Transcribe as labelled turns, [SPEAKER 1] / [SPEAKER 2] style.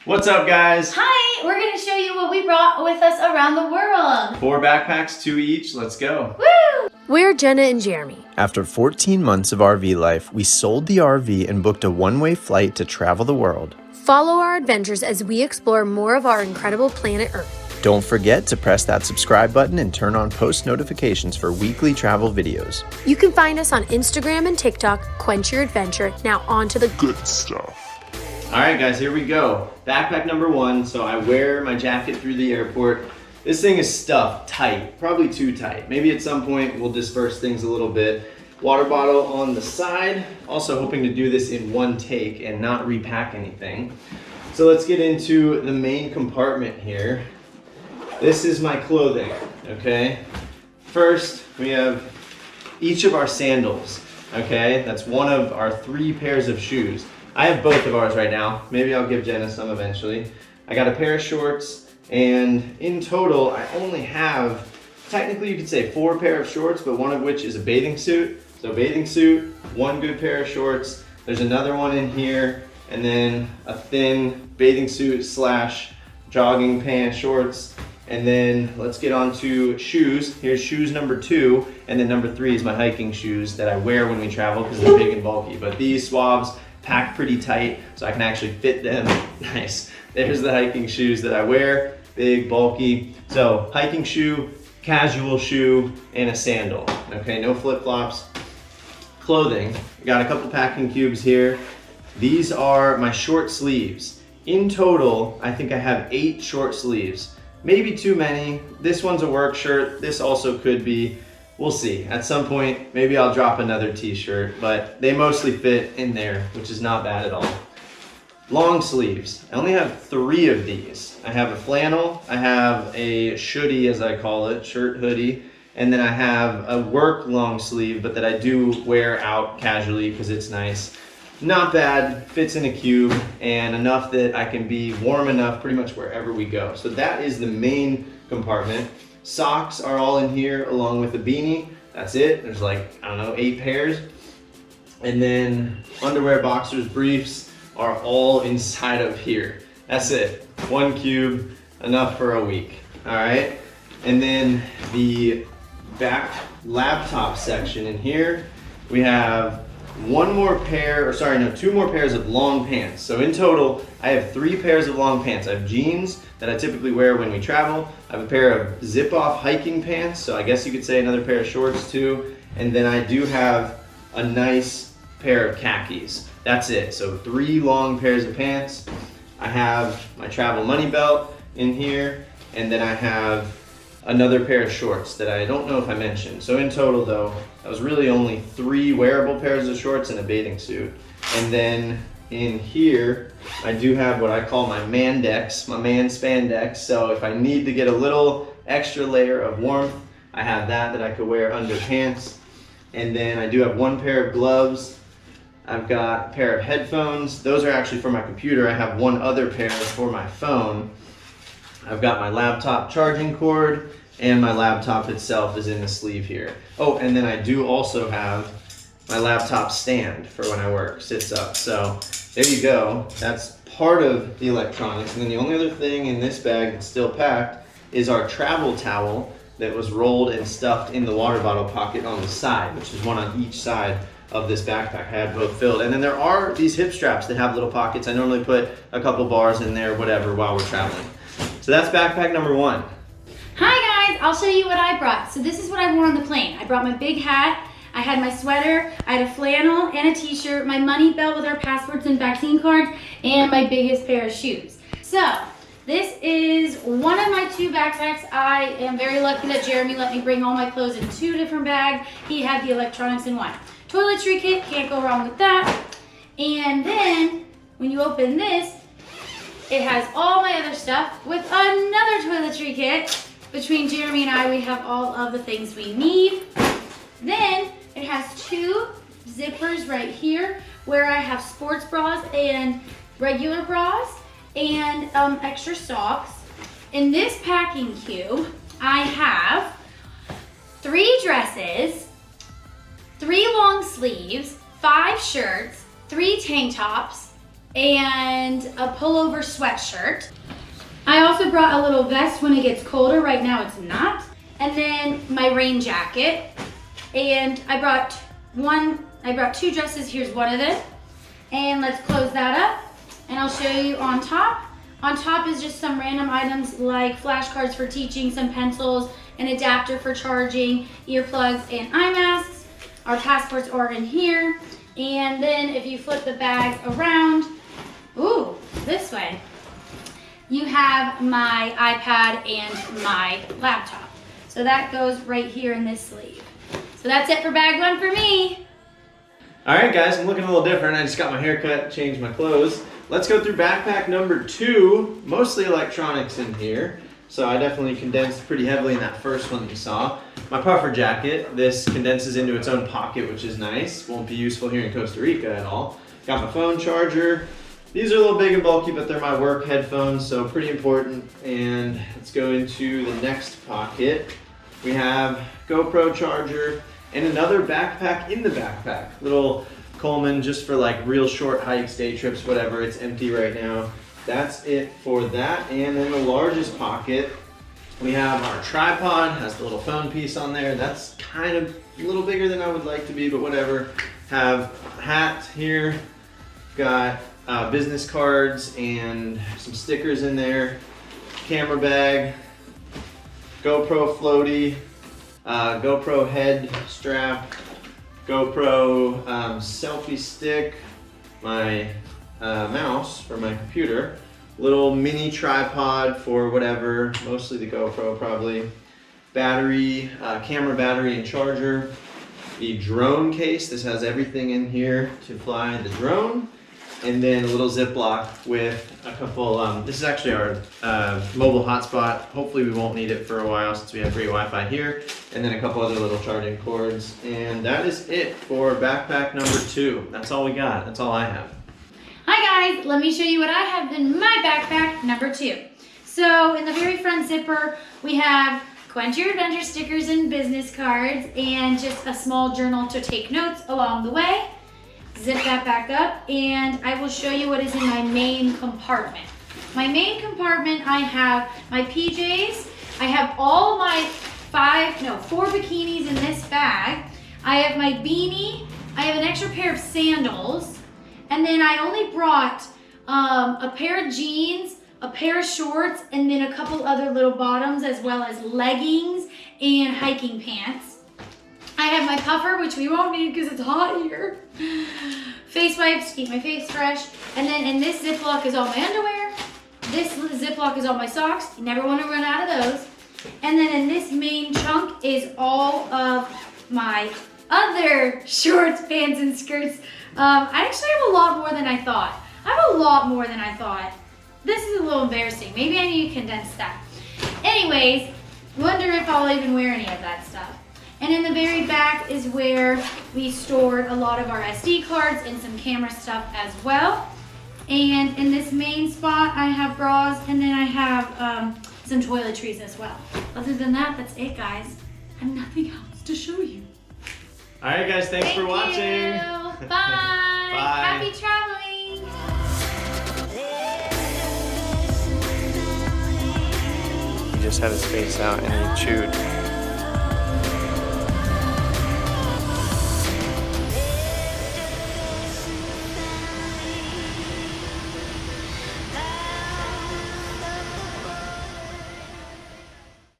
[SPEAKER 1] What's up, guys?
[SPEAKER 2] Hi, we're gonna show you what we brought with us around the world.
[SPEAKER 1] 4 backpacks, 2 each, let's go.
[SPEAKER 2] Woo!
[SPEAKER 3] We're Jenna and Jeremy.
[SPEAKER 4] After 14 months of RV life, we sold the RV and booked a one-way flight to travel the world.
[SPEAKER 3] Follow our adventures as we explore more of our incredible planet Earth.
[SPEAKER 4] Don't forget to press that subscribe button and turn on post notifications for weekly travel videos.
[SPEAKER 3] You can find us on Instagram and TikTok. Quench your adventure. Now on to the good stuff.
[SPEAKER 1] All right, guys, here we go. Backpack number 1. So I wear my jacket through the airport. This thing is stuffed tight, probably too tight. Maybe at some point we'll disperse things a little bit. Water bottle on the side. Also hoping to do this in one take and not repack anything. So let's get into the main compartment here. This is my clothing, okay? First, we have each of our sandals, okay? That's one of our 3 pairs of shoes. I have both of ours right now. Maybe I'll give Jenna some eventually. I got a pair of shorts, and in total, I only have, technically you could say 4 pair of shorts, but one of which is a bathing suit. So bathing suit, 1 good pair of shorts. There's another one in here, and then a thin bathing suit slash jogging pant shorts. And then let's get on to shoes. Here's shoes number 2, and then number 3 is my hiking shoes that I wear when we travel because they're big and bulky. But these swabs pack pretty tight, so I can actually fit them. Nice. There's the hiking shoes that I wear, big, bulky. So hiking shoe, casual shoe, and a sandal. Okay, no flip-flops. Clothing, I got a couple packing cubes here. These are my short sleeves. In total, I think I have 8 short sleeves. Maybe too many. This one's a work shirt. This also could be. We'll see. At some point, maybe I'll drop another t-shirt, but they mostly fit in there, which is not bad at all. Long sleeves. I only have 3 of these. I have a flannel, I have a hoodie, as I call it, shirt hoodie, and then I have a work long sleeve, but that I do wear out casually because it's nice. Not bad, fits in a cube, and enough that I can be warm enough pretty much wherever we go. So that is the main compartment. Socks are all in here along with a beanie. That's it. There's like, I don't know, 8 pairs. And then underwear, boxers, briefs are all inside of here. That's it. 1 cube, enough for a week. All right. And then the back laptop section in here, we have 2 more pairs of long pants. So in total, I have 3 pairs of long pants. I have jeans that I typically wear when we travel. I have a pair of zip-off hiking pants, so I guess you could say another pair of shorts too. And then I do have a nice pair of khakis. That's it, so 3 long pairs of pants. I have my travel money belt in here, and then I have another pair of shorts that I don't know if I mentioned. So in total though, that was really only 3 wearable pairs of shorts and a bathing suit. And then in here, I do have what I call my mandex, my man spandex. So if I need to get a little extra layer of warmth, I have that I could wear under pants. And then I do have 1 pair of gloves. I've got a pair of headphones. Those are actually for my computer. I have 1 other pair for my phone. I've got my laptop charging cord, and my laptop itself is in the sleeve here. Oh, and then I do also have my laptop stand for when I work, sits up. So there you go. That's part of the electronics. And then the only other thing in this bag that's still packed is our travel towel that was rolled and stuffed in the water bottle pocket on the side, which is 1 on each side of this backpack. I had both filled. And then there are these hip straps that have little pockets. I normally put a couple bars in there, whatever, while we're traveling. So that's backpack number 1.
[SPEAKER 2] Hi guys, I'll show you what I brought. So this is what I wore on the plane. I brought my big hat, I had my sweater, I had a flannel and a t-shirt, my money belt with our passports and vaccine cards, and my biggest pair of shoes. So this is one of my 2 backpacks. I am very lucky that Jeremy let me bring all my clothes in 2 different bags. He had the electronics in 1. Toiletry kit, can't go wrong with that. And then when you open this, it has all my other stuff with another toiletry kit. Between Jeremy and I, we have all of the things we need. Then it has 2 zippers right here where I have sports bras and regular bras and extra socks. In this packing cube, I have 3 dresses, 3 long sleeves, 5 shirts, 3 tank tops, and a pullover sweatshirt. I also brought a little vest when it gets colder. Right now it's not. And then my rain jacket. And I brought two dresses. Here's one of them. And let's close that up. And I'll show you on top. On top is just some random items like flashcards for teaching, some pencils, an adapter for charging, earplugs, and eye masks. Our passports are in here. And then if you flip the bag around, ooh, this way, you have my iPad and my laptop. So that goes right here in this sleeve. So that's it for bag one for me.
[SPEAKER 1] All right, guys, I'm looking a little different. I just got my hair cut, changed my clothes. Let's go through backpack number 2, mostly electronics in here. So I definitely condensed pretty heavily in that first one that you saw. My puffer jacket, this condenses into its own pocket, which is nice. Won't be useful here in Costa Rica at all. Got my phone charger. These are a little big and bulky, but they're my work headphones, so pretty important. And let's go into the next pocket. We have GoPro charger and another backpack in the backpack. Little Coleman just for like real short hikes, day trips, whatever. It's empty right now. That's it for that. And in the largest pocket, we have our tripod, has the little phone piece on there. That's kind of a little bigger than I would like to be, but whatever. Have a hat here. Got business cards and some stickers in there. Camera bag, GoPro floaty, GoPro head strap, GoPro selfie stick, my mouse for my computer, little mini tripod for whatever, mostly the GoPro probably, battery, camera battery and charger, the drone case, this has everything in here to fly the drone, and then a little Ziploc with a couple, this is actually our mobile hotspot. Hopefully we won't need it for a while since we have free Wi-Fi here. And then a couple other little charging cords. And that is it for backpack number 2. That's all we got, that's all I have.
[SPEAKER 2] Hi guys, let me show you what I have in my backpack number 2. So in the very front zipper, we have Quench Your Adventure stickers and business cards and just a small journal to take notes along the way. Zip that back up and I will show you what is in my main compartment. My main compartment, I have my PJs. I have all my 4 bikinis in this bag. I have my beanie. I have an extra pair of sandals. And then I only brought a pair of jeans, a pair of shorts, and then a couple other little bottoms as well as leggings and hiking pants. I have my puffer, which we won't need because it's hot here. Face wipes to keep my face fresh. And then in this Ziploc is all my underwear. This Ziploc is all my socks. You never want to run out of those. And then in this main chunk is all of my other shorts, pants, and skirts. I actually have a lot more than I thought. This is a little embarrassing. Maybe I need to condense that. Anyways, wonder if I'll even wear any of that stuff. And in the very back is where we stored a lot of our SD cards and some camera stuff as well. And in this main spot, I have bras and then I have some toiletries as well. Other than that, that's it, guys. I have nothing else to show you.
[SPEAKER 1] All right, guys, thanks for watching.
[SPEAKER 2] Bye.
[SPEAKER 1] Bye.
[SPEAKER 2] Happy traveling.
[SPEAKER 4] He just had his face out and he chewed.